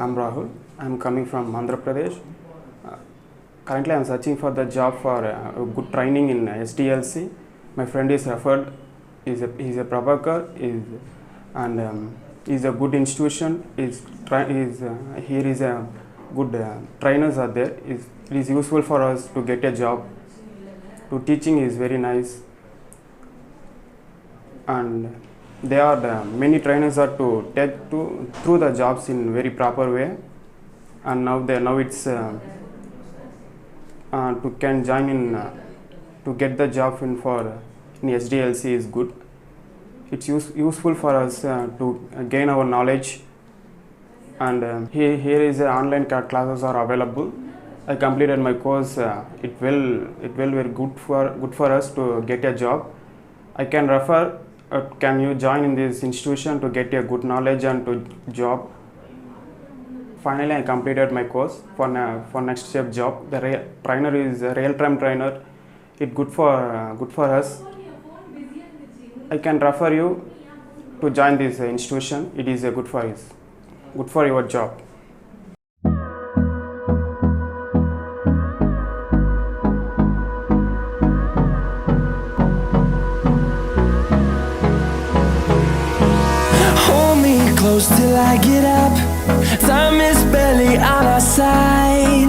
I'm Rahul. I'm coming from Andhra Pradesh. Currently, I'm searching for the job for good training in SDLC. My friend is referred. He's a Prabhakar. Is a good institution. Here is a good trainers are there. It is useful for us to get a job. To teaching is very nice, and there are many trainers are to take through the jobs in very proper way, and now it's to can join in to get the job in SDLC is good. It's useful for us to gain our knowledge, and here is online classes are available. I completed my course. It will very good for us to get a job. I can refer. Can you join in this institution to get a good knowledge and to job? Finally, I completed my course for next step job. The trainer is a real-time trainer. It's good for us. I can refer you to join this institution. It is good for us, good for your job. Close till I get up. Time is barely on our side.